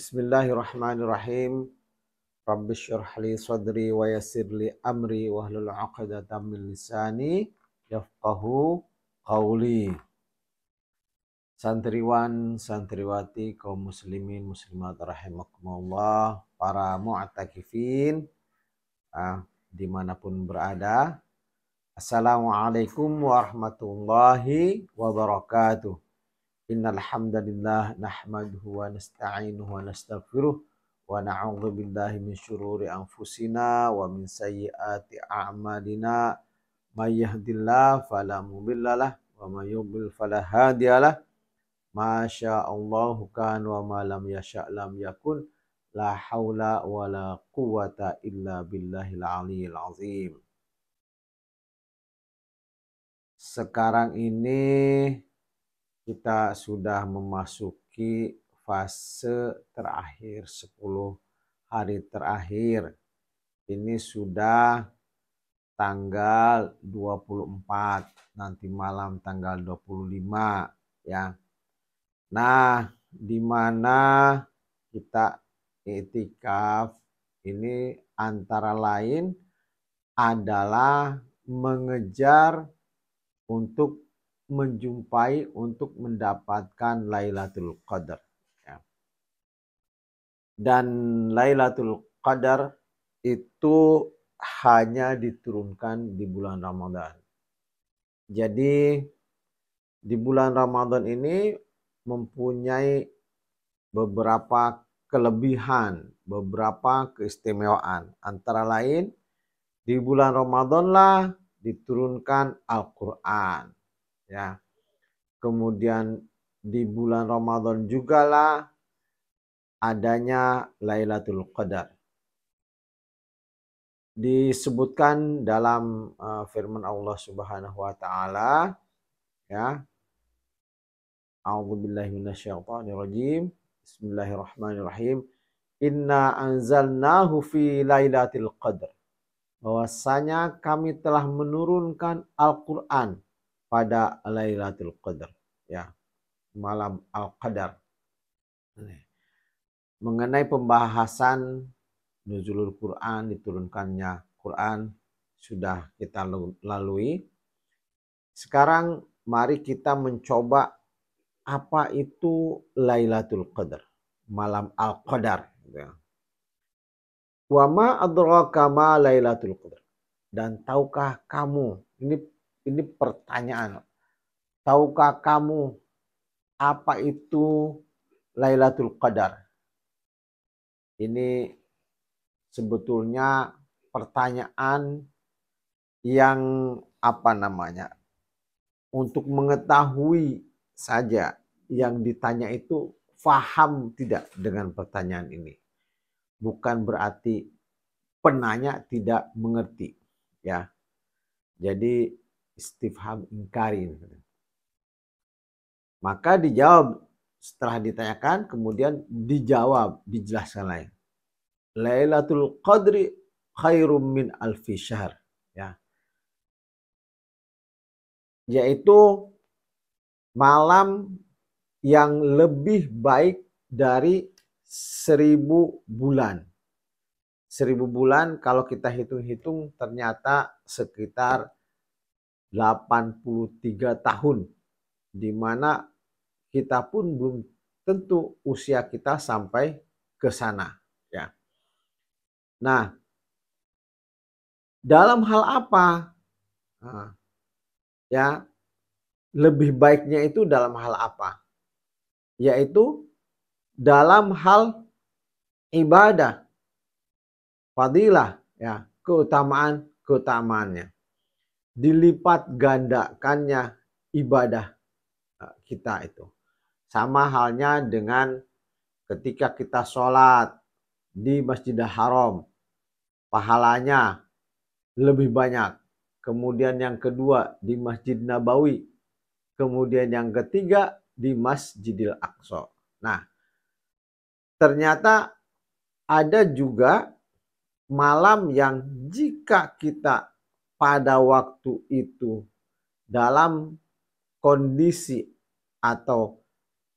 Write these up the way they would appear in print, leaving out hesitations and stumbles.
Bismillahirrahmanirrahim. Rabbi syrah li sadri wa yassir li amri wahlul 'uqdatam min lisani yafqahu qawli. Santriwan, santriwati, kaum muslimin, muslimat rahimakumullah, para mu'takifin dimanapun berada. Assalamualaikum warahmatullahi wabarakatuh. Innal hamdalillah nahmaduhu wa nasta'inuhu wa nastaghfiruh wa na'udzu billahi min syururi anfusina wa min sayyiati a'malina may yahdihillahu fala mudhillalah wa may yudlil fala hadiyalah. Masyaallahu kan wa ma lam yasha' lam yakun, la haula wa la quwata illa billahil aliyil azim. Sekarang ini kita sudah memasuki fase terakhir, 10 hari terakhir. Ini sudah tanggal 24, nanti malam tanggal 25 ya. Nah, di mana kita i'tikaf ini antara lain adalah mengejar untuk menjumpai, untuk mendapatkan Lailatul Qadar ya. Dan Lailatul Qadar itu hanya diturunkan di bulan Ramadan. Jadi di bulan Ramadan ini mempunyai beberapa kelebihan, beberapa keistimewaan. Antara lain di bulan Ramadan lah diturunkan Al-Quran ya. Kemudian di bulan Ramadan juga lah adanya Lailatul Qadar. Disebutkan dalam firman Allah Subhanahu wa taala ya. A'udzubillahi minasyaitonirrajim. Bismillahirrahmanirrahim. Inna anzalnahu fi Lailatul Qadar. Bahwasanya kami telah menurunkan Al-Qur'an pada Lailatul Qadar ya, malam Al-Qadar. Mengenai pembahasan nuzulul Quran, diturunkannya Quran sudah kita lalui. Sekarang mari kita mencoba apa itu Lailatul Qadar, malam Al-Qadar ya. Wa ma adraka ma Lailatul Qadar. Dan tahukah kamu, ini pertanyaan. Tahukah kamu apa itu Lailatul Qadar? Ini sebetulnya pertanyaan yang untuk mengetahui saja yang ditanya itu faham tidak dengan pertanyaan ini. Bukan berarti penanya tidak mengerti ya. Jadi istifham ingkari. Maka dijawab, setelah ditanyakan kemudian dijawab, dijelaskan lain. Lailatul Qadri khairum min alfi syahr ya. Yaitu malam yang lebih baik dari 1000 bulan. 1000 bulan kalau kita hitung-hitung ternyata sekitar 83 tahun. Di mana kita pun belum tentu usia kita sampai ke sana ya. Nah, dalam hal apa? Ya, lebih baiknya itu dalam hal apa? Yaitu dalam hal ibadah, fadilah ya, keutamaannya. Dilipat gandakannya ibadah kita itu. Sama halnya dengan ketika kita sholat di Masjidil Haram, pahalanya lebih banyak. Kemudian yang kedua di Masjid Nabawi. Kemudian yang ketiga di Masjidil Aqsa. Nah, ternyata ada juga malam yang jika kita pada waktu itu dalam kondisi atau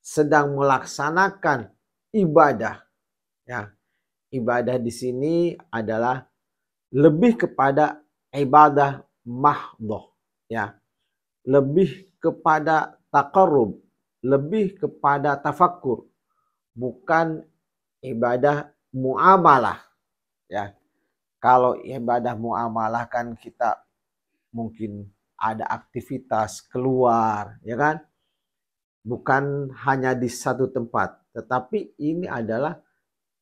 sedang melaksanakan ibadah Ya, ibadah di sini adalah lebih kepada ibadah mahdhah, ya. Lebih kepada taqarrub, lebih kepada tafakkur, bukan ibadah muamalah, ya. Kalau ibadah muamalah kan kita mungkin ada aktivitas keluar, ya kan? Bukan hanya di satu tempat, tetapi ini adalah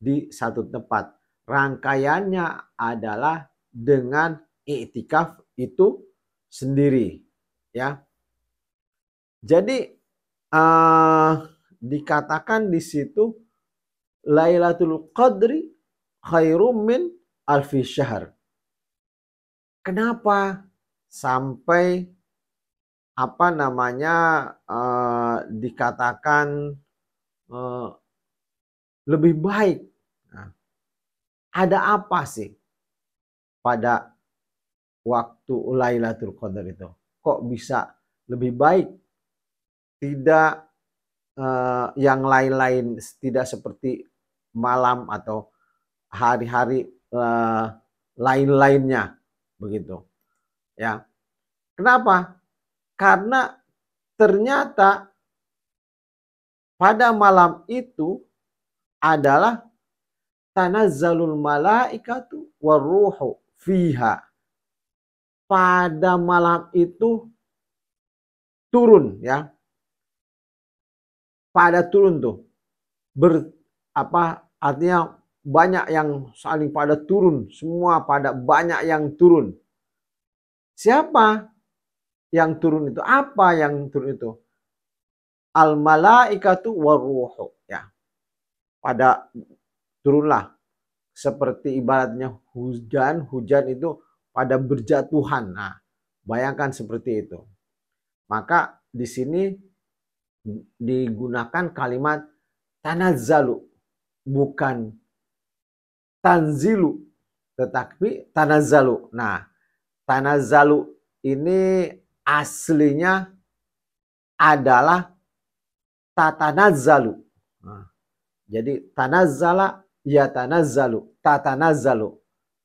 di satu tempat. Rangkaiannya adalah dengan iktikaf itu sendiri, ya. Jadi dikatakan di situ Lailatul Qadri khairum min alfi syahr. Kenapa sampai apa namanya dikatakan lebih baik? Nah, ada apa sih pada waktu Lailatul Qadar itu? Kok bisa lebih baik? Tidak yang lain-lain, tidak seperti malam atau hari-hari lain-lainnya, begitu. Ya, kenapa? Karena ternyata pada malam itu adalah tanazzalul malaikatu waruhu fiha. Pada malam itu turun, ya. Pada turun tuh. Artinya banyak yang saling pada turun, semua pada banyak yang turun. Siapa yang turun itu? Apa yang turun itu? Al malaikatu waruhu, ya. Pada turunlah seperti ibaratnya hujan itu pada berjatuhan. Nah, bayangkan seperti itu. Maka di sini digunakan kalimat tanazzalu, bukan tanzilu, tetapi tanazzalu. Nah, tanazzalu ini aslinya adalah tatanazzalu. Nah, jadi tanazzala ya tanazzalu, tatanazzalu.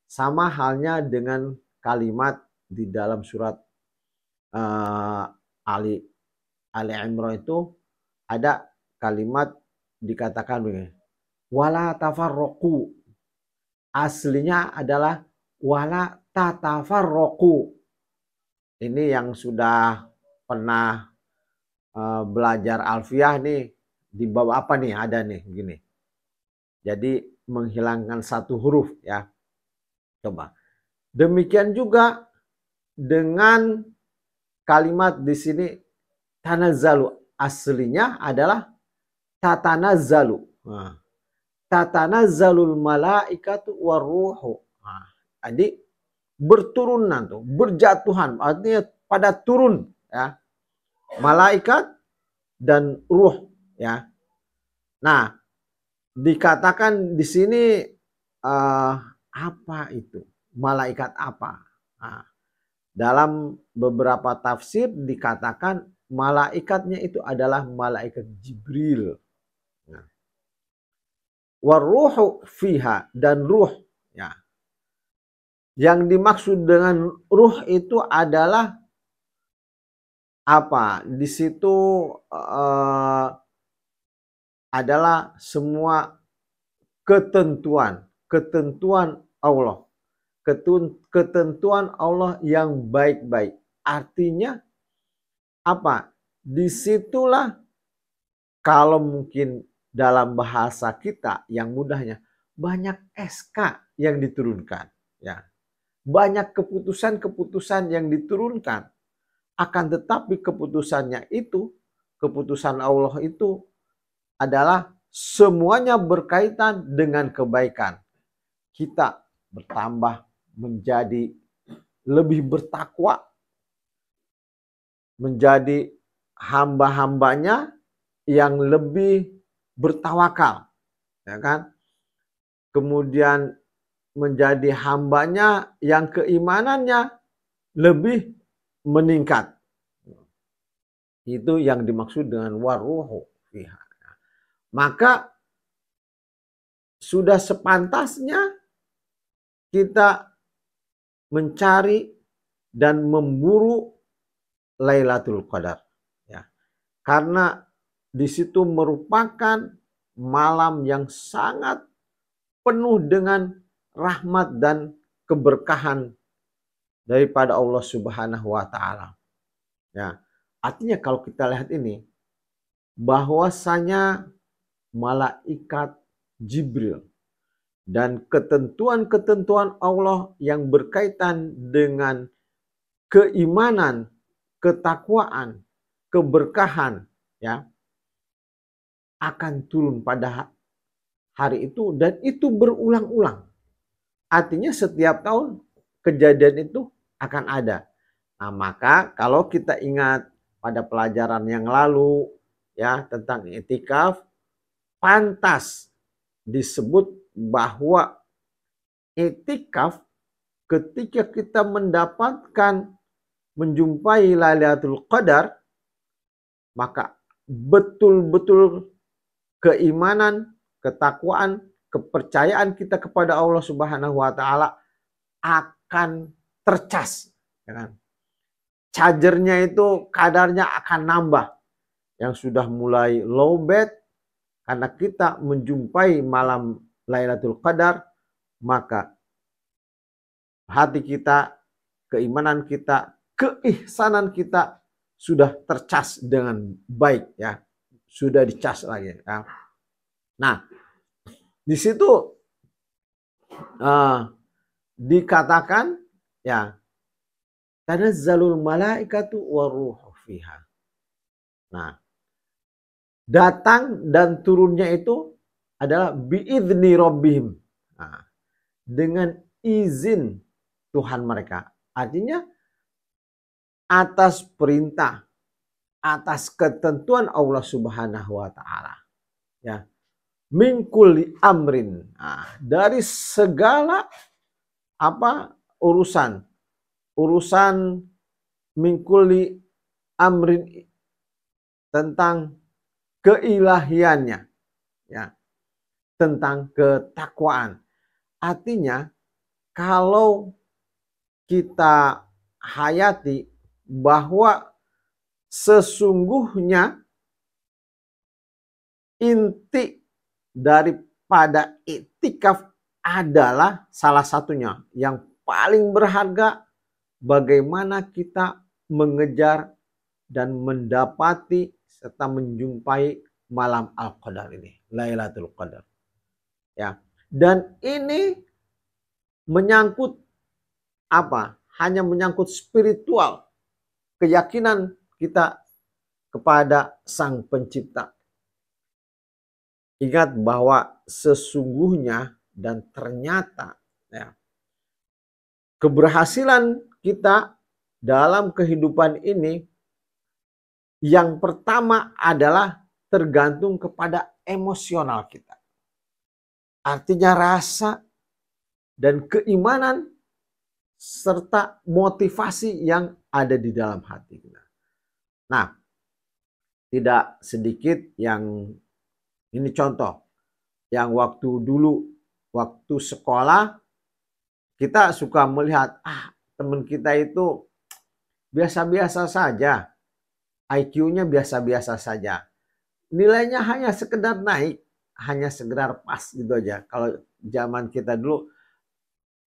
Sama halnya dengan kalimat di dalam surat Ali Imran itu ada kalimat dikatakan begini, wala tafarraqu. Aslinya adalah wala tatafarraqu. Ini yang sudah pernah belajar alfiah nih, di bawah apa nih ada nih gini. Jadi menghilangkan satu huruf, ya. Coba. Demikian juga dengan kalimat di sini tanazzalu, aslinya adalah tatanazzalu. Nah, tatanazzalul malaikatu waruhu. Nah, jadi berturunan tuh, berjatuhan, artinya pada turun, ya. Malaikat dan ruh, ya. Nah, dikatakan di sini apa itu? Malaikat apa? Nah, dalam beberapa tafsir dikatakan malaikatnya itu adalah malaikat Jibril. Nah, waruhu fiha, dan ruh, ya. Yang dimaksud dengan ruh itu adalah apa? Di situ adalah semua ketentuan Allah. Ketentuan Allah yang baik-baik. Artinya apa? Disitulah kalau mungkin dalam bahasa kita yang mudahnya banyak SK yang diturunkan, ya. Banyak keputusan-keputusan yang diturunkan. Akan tetapi keputusannya itu, keputusan Allah itu adalah semuanya berkaitan dengan kebaikan. Kita bertambah menjadi lebih bertakwa, menjadi hamba-hambanya yang lebih bertawakal, ya kan? Kemudian menjadi hambanya yang keimanannya lebih meningkat. Itu yang dimaksud dengan waruhu fiha. Maka sudah sepantasnya kita mencari dan memburu Lailatul Qadar, ya. Karena di situ merupakan malam yang sangat penuh dengan rahmat dan keberkahan daripada Allah Subhanahu wa taala. Ya. Artinya kalau kita lihat ini, bahwasanya malaikat Jibril dan ketentuan-ketentuan Allah yang berkaitan dengan keimanan, ketakwaan, keberkahan, ya, akan turun pada hari itu, dan itu berulang-ulang. Artinya setiap tahun kejadian itu akan ada. Nah, maka kalau kita ingat pada pelajaran yang lalu, ya, tentang i'tikaf, pantas disebut bahwa i'tikaf ketika kita menjumpai Lailatul Qadar, maka betul-betul keimanan, ketakwaan, kepercayaan kita kepada Allah Subhanahu wa taala akan tercas, ya kan? Chargernya itu kadarnya akan nambah. Yang sudah mulai low bed karena kita menjumpai malam Lailatul Qadar, maka hati kita, keimanan kita, keihsanan kita sudah tercas dengan baik, ya. Sudah dicas lagi, ya. Nah, di situ dikatakan, ya, tanazzalul malaikatu waruhu fiha. Nah, datang dan turunnya itu adalah biizni rabbihim. Nah, dengan izin Tuhan mereka. Artinya atas perintah, atas ketentuan Allah Subhanahu wa taala. Ya. Min kulli amrin. Nah, dari segala urusan min kulli amrin, tentang keilahiannya, ya, tentang ketakwaan. Artinya kalau kita hayati bahwa sesungguhnya inti daripada i'tikaf adalah salah satunya yang paling berharga, bagaimana kita mengejar dan mendapati serta menjumpai malam Al-Qadar ini, Lailatul Qadar. Ya. Dan ini menyangkut hanya menyangkut spiritual, keyakinan kita kepada Sang Pencipta. Ingat bahwa sesungguhnya dan ternyata, ya, keberhasilan kita dalam kehidupan ini yang pertama adalah tergantung kepada emosional kita. Artinya rasa dan keimanan serta motivasi yang ada di dalam hati kita. Nah, tidak sedikit yang ini contoh, yang waktu sekolah kita suka melihat teman kita itu biasa-biasa saja, IQ-nya biasa-biasa saja, nilainya hanya sekedar naik, hanya sekedar pas gitu aja. Kalau zaman kita dulu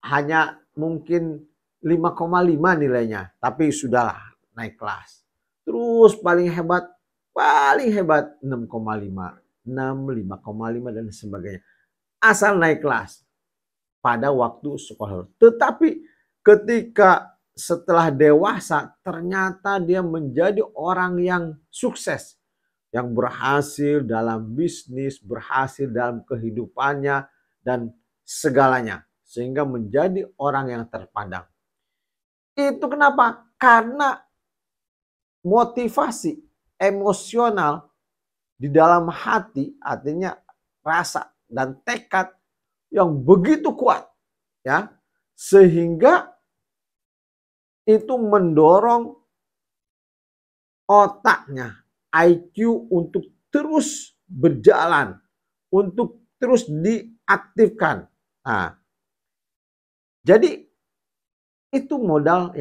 hanya mungkin 5,5 nilainya, tapi sudahlah naik kelas. Terus paling hebat 6,5. 6, 5,5 dan sebagainya. Asal naik kelas pada waktu sekolah. Tetapi ketika setelah dewasa ternyata dia menjadi orang yang sukses, yang berhasil dalam bisnis, berhasil dalam kehidupannya dan segalanya, sehingga menjadi orang yang terpandang. Itu kenapa? Karena motivasi emosional di dalam hati, artinya rasa dan tekad yang begitu kuat, ya, sehingga itu mendorong otaknya, IQ untuk terus berjalan, untuk terus aktifkan. Nah, jadi itu modal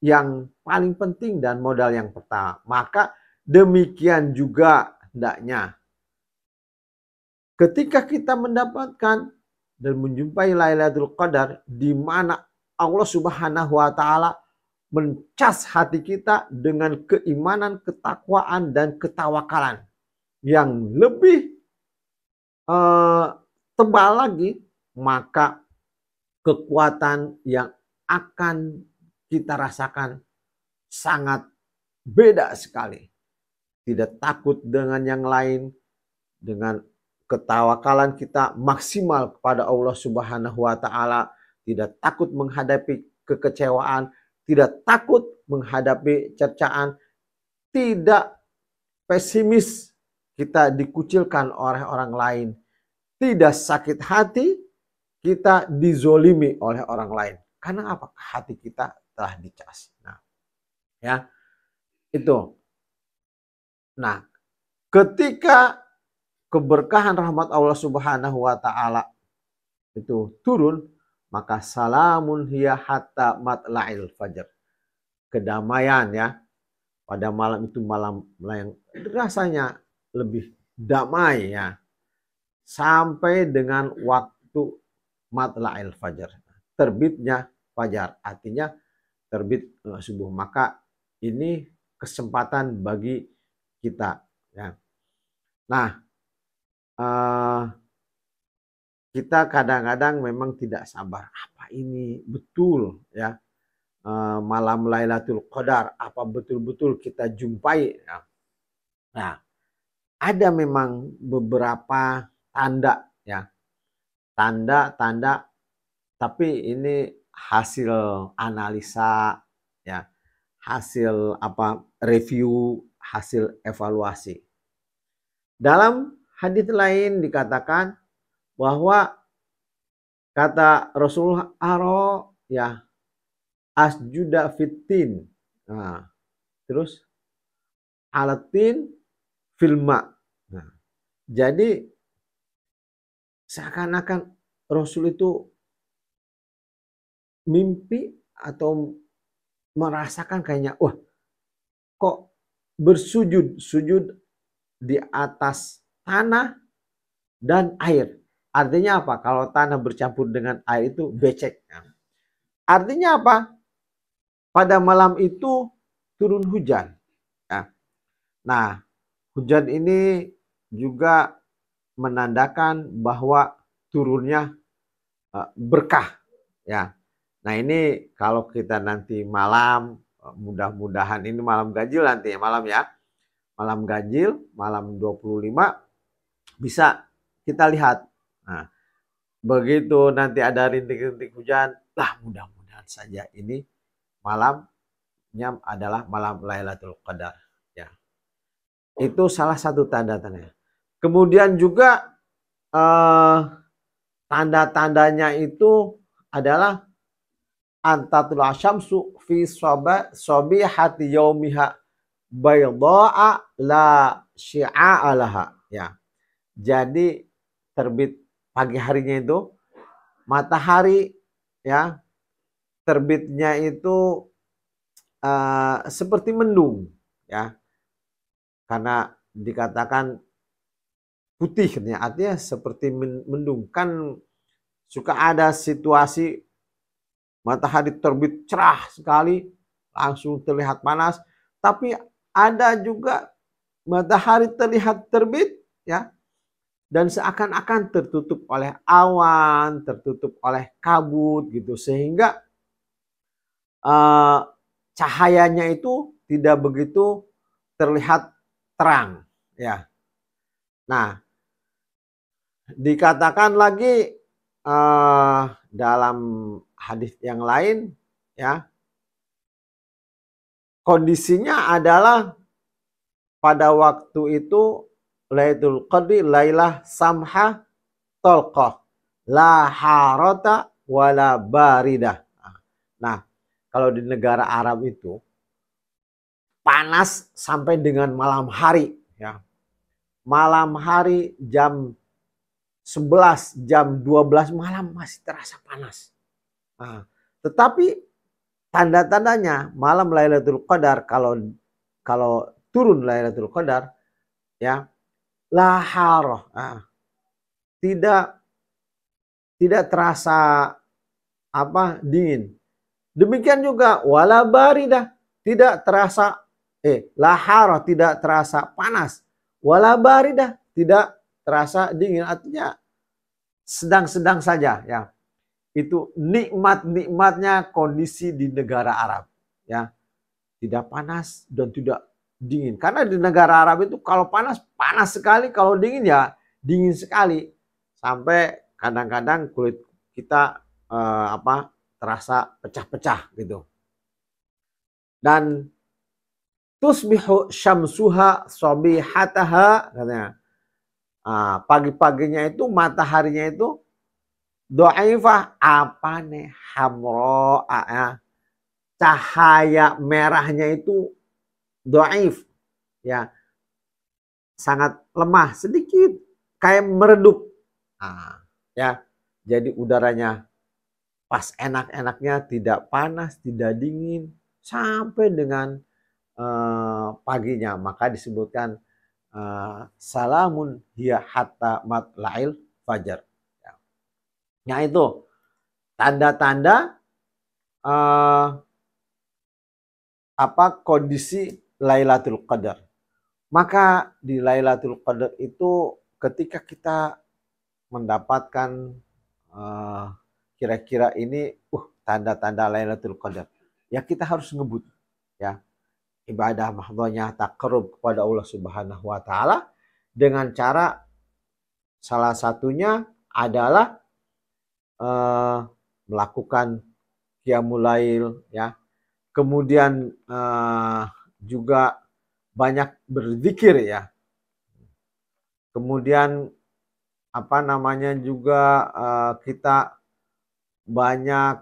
yang paling penting dan modal yang pertama. Maka demikian juga hendaknya ketika kita mendapatkan dan menjumpai Lailatul Qadar, di mana Allah Subhanahu wa taala mencas hati kita dengan keimanan, ketakwaan dan ketawakalan yang lebih tebal lagi, maka kekuatan yang akan kita rasakan sangat beda sekali. Tidak takut dengan yang lain, dengan ketawakalan kita maksimal kepada Allah Subhanahu wa taala, tidak takut menghadapi kekecewaan, tidak takut menghadapi cercaan, tidak pesimis kita dikucilkan oleh orang lain, tidak sakit hati kita dizolimi oleh orang lain. Karena apa? Hati kita telah dicas. Nah, ya, itu. Nah, ketika keberkahan rahmat Allah Subhanahu wa taala itu turun, maka salamun hiya hatta matla'il fajr. Kedamaian ya. Pada malam itu malam yang rasanya lebih damai ya. Sampai dengan waktu matla'il fajr. Terbitnya fajar, artinya terbit subuh. Maka ini kesempatan bagi kita ya. Nah, kita kadang-kadang memang tidak sabar. Apa ini betul ya malam Lailatul Qadar? Apa betul-betul kita jumpai? Ya. Nah, ada memang beberapa tanda ya, tanda-tanda. Tapi ini hasil analisa ya, hasil review, hasil evaluasi. Dalam hadits lain dikatakan bahwa kata Rasulullah ya asjuda fitin. Nah, terus alatin filma. Nah, jadi seakan-akan Rasul itu mimpi atau merasakan kayaknya, wah kok sujud di atas tanah dan air. Artinya apa? Kalau tanah bercampur dengan air itu becek. Artinya apa? Pada malam itu turun hujan. Nah, hujan ini juga menandakan bahwa turunnya berkah. Ya. Nah, ini kalau kita nanti malam, mudah-mudahan ini malam ganjil nanti ya, malam ya. Malam ganjil, malam 25 bisa kita lihat. Nah, begitu nanti ada rintik-rintik hujan, mudah-mudahan saja ini malamnya adalah malam Lailatul Qadar. Ya. Itu salah satu tanda-tandanya. Kemudian juga tanda-tandanya itu adalah antatul asyamsu fi sobihati yaumiha bayda'a la syi'a laha. Ya. Jadi terbit pagi harinya itu matahari ya terbitnya itu seperti mendung ya. Karena dikatakan putih artinya seperti mendung. Kan suka ada situasi matahari terbit cerah sekali langsung terlihat panas, tapi ada juga matahari terlihat terbit ya dan seakan-akan tertutup oleh awan, tertutup oleh kabut gitu, sehingga cahayanya itu tidak begitu terlihat terang ya. Nah, dikatakan lagi dalam hadis yang lain ya, kondisinya adalah pada waktu itu Lailatul Qadri lailah samha tolqah la harata wala baridah. Nah, kalau di negara Arab itu panas sampai dengan malam hari ya. Malam hari jam 11 jam 12 malam masih terasa panas. Nah, tetapi tanda-tandanya malam Lailatul Qadar, kalau turun Lailatul Qadar, ya, la harah, tidak terasa dingin. Demikian juga wala baridah, tidak terasa la harah, tidak terasa panas. Wala baridah, tidak terasa dingin, artinya sedang-sedang saja, ya. Itu nikmatnya kondisi di negara Arab, ya. Tidak panas dan tidak dingin. Karena di negara Arab itu kalau panas sekali, kalau dingin ya dingin sekali. Sampai kadang-kadang kulit kita terasa pecah-pecah gitu. Dan tusbihu syamsuha sabihataha, katanya. Pagi-paginya itu mataharinya itu dhaifah, hamra, cahaya merahnya itu dhaif, ya, sangat lemah, sedikit kayak meredup. Ya, jadi udaranya pas enak-enaknya, tidak panas, tidak dingin sampai dengan paginya. Maka disebutkan salamun hiya hatta matla'il fajar. Ya, itu tanda-tanda kondisi Lailatul Qadar. Maka di Lailatul Qadar itu ketika kita mendapatkan kira-kira ini tanda-tanda Lailatul Qadar, ya kita harus ngebut, ya, ibadah mahdhahnya taqarrub kepada Allah Subhanahu wa taala dengan cara salah satunya adalah melakukan qiyamul lail, ya. Kemudian juga banyak berzikir, ya. Kemudian juga kita banyak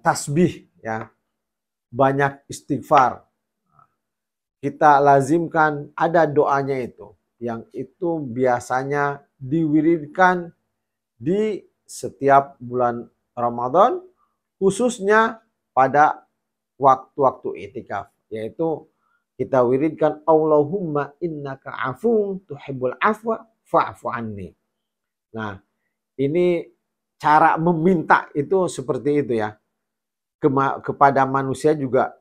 tasbih, ya. Banyak istighfar. Kita lazimkan ada doanya itu, yang itu biasanya diwiridkan di setiap bulan Ramadan, khususnya pada waktu-waktu itikaf, yaitu kita wiridkan Allahumma innaka afuwun tuhibbul afwa fa'fu anni. Nah, ini cara meminta itu seperti itu, ya. Kepada manusia juga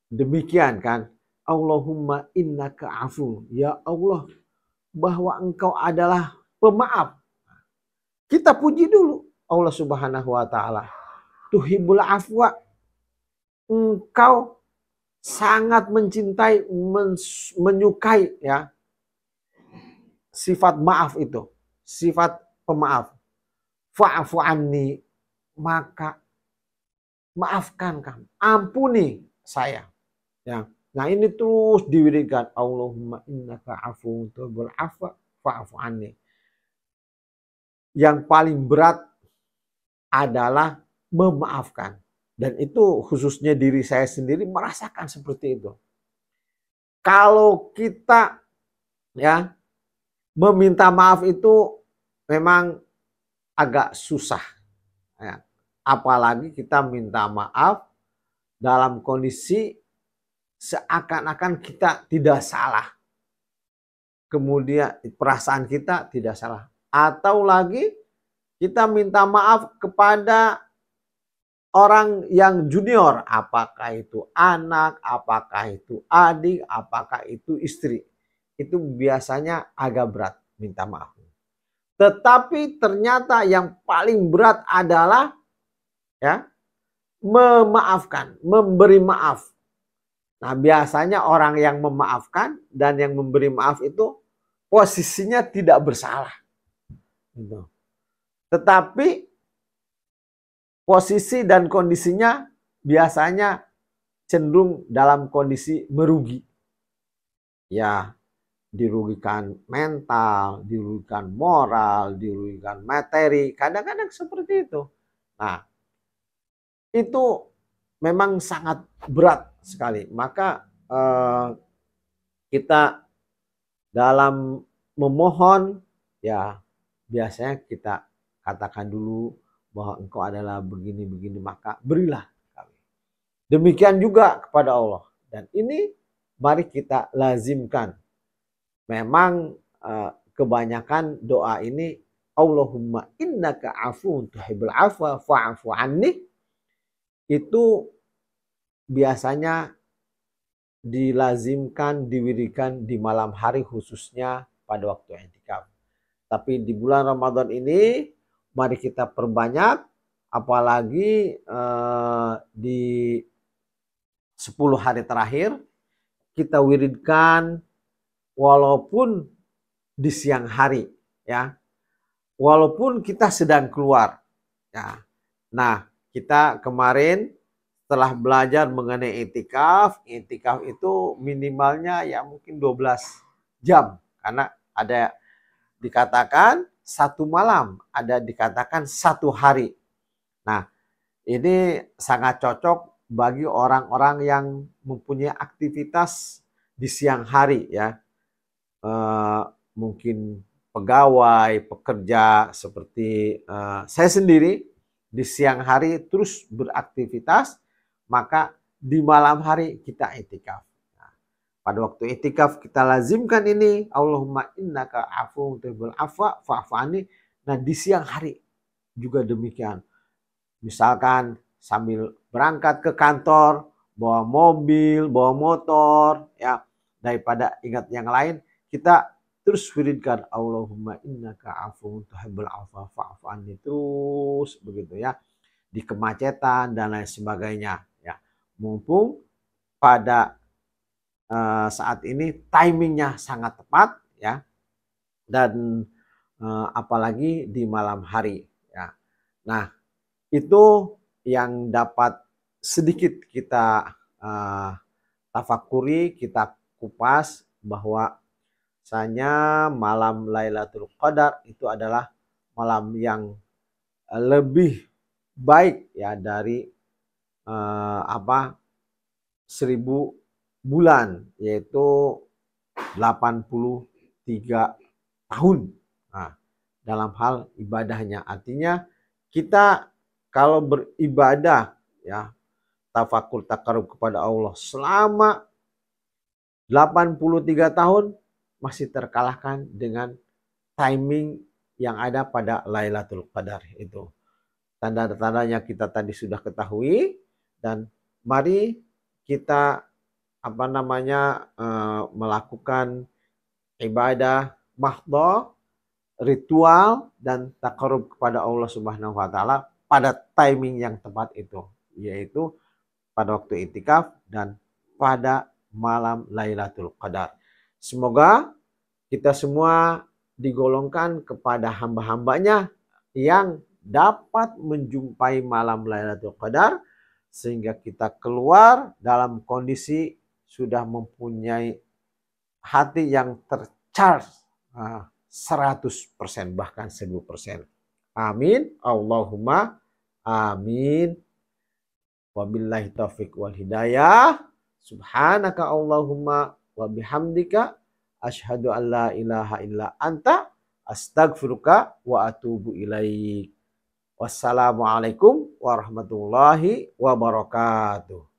demikian, kan. Allahumma innaka afuwun, ya Allah, bahwa engkau adalah pemaaf. Kita puji dulu Allah Subhanahu wa taala. Tuhibbul afwa, engkau sangat mencintai, menyukai, ya, sifat maaf itu, sifat pemaaf. Fa'fu anni, maka maafkan kami, ampuni saya, ya. Nah, ini terus diwiridkan Allahumma innaka afuwun tuhibbul afwa fa'fu anni. Yang paling berat adalah memaafkan. Dan itu khususnya diri saya sendiri merasakan seperti itu. Kalau kita, ya, meminta maaf itu memang agak susah, ya. Apalagi kita minta maaf dalam kondisi seakan-akan kita tidak salah. Kemudian perasaan kita tidak salah. Atau lagi kita minta maaf kepada orang yang junior, apakah itu anak, apakah itu adik, apakah itu istri. Itu biasanya agak berat minta maaf. Tetapi ternyata yang paling berat adalah, ya, memaafkan, memberi maaf. Nah, biasanya orang yang memaafkan dan yang memberi maaf itu posisinya tidak bersalah. Gitu. Tetapi posisi dan kondisinya biasanya cenderung dalam kondisi merugi. Ya, dirugikan mental, dirugikan moral, dirugikan materi. Kadang-kadang seperti itu. Nah, itu memang sangat berat sekali. Maka kita dalam memohon, ya biasanya kita katakan dulu bahwa engkau adalah begini-begini, maka berilah kami. Demikian juga kepada Allah. Dan ini mari kita lazimkan. Memang kebanyakan doa ini, Allahumma innaka afuun tuhibbul afwa fa'fu anni, itu biasanya dilazimkan, diwirikan di malam hari khususnya pada waktu i'tikaf. Tapi di bulan Ramadan ini mari kita perbanyak, apalagi di 10 hari terakhir kita wiridkan walaupun di siang hari, ya. Walaupun kita sedang keluar, ya. Nah, kita kemarin setelah belajar mengenai i'tikaf itu minimalnya ya mungkin 12 jam. Karena ada dikatakan 1 malam, ada dikatakan 1 hari. Nah, ini sangat cocok bagi orang-orang yang mempunyai aktivitas di siang hari, ya. Mungkin pegawai, pekerja seperti saya sendiri di siang hari terus beraktivitas, maka di malam hari kita i'tikaf. Nah, pada waktu i'tikaf kita lazimkan ini, Allahumma innaka afuwwun tuhibbul afwa fa'fu anni. Nah, di siang hari juga demikian. Misalkan sambil berangkat ke kantor, bawa mobil, bawa motor, ya, daripada ingat yang lain, kita terus wiridkan Allahumma innaka afuwwun tuhibbul afwa fa'fu anni, terus begitu, ya, di kemacetan dan lain sebagainya, ya. Mumpung pada saat ini timingnya sangat tepat, ya, dan apalagi di malam hari, ya. Nah, itu yang dapat sedikit kita tafakuri, kita kupas bahwa misalnya malam Lailatul Qadar itu adalah malam yang lebih baik, ya, dari 1000 bulan, yaitu 83 tahun. Nah, dalam hal ibadahnya, artinya kita kalau beribadah, ya, tafakur takarub kepada Allah selama 83 tahun masih terkalahkan dengan timing yang ada pada Lailatul Qadar itu. Tanda-tandanya kita tadi sudah ketahui, dan mari kita melakukan ibadah mahdhah, ritual dan takarub kepada Allah Subhanahu wa taala pada timing yang tepat itu, yaitu pada waktu i'tikaf dan pada malam Lailatul Qadar. Semoga kita semua digolongkan kepada hamba-hambanya yang dapat menjumpai malam Lailatul Qadar, sehingga kita keluar dalam kondisi sudah mempunyai hati yang tercharge 100%, bahkan 1000%. Amin. Allahumma amin. Wabillahi taufiq wal hidayah. Subhanaka Allahumma wa bihamdika asyhadu an la ilaha illa anta astaghfiruka wa atubu ilaik. Wassalamualaikum warahmatullahi wabarakatuh.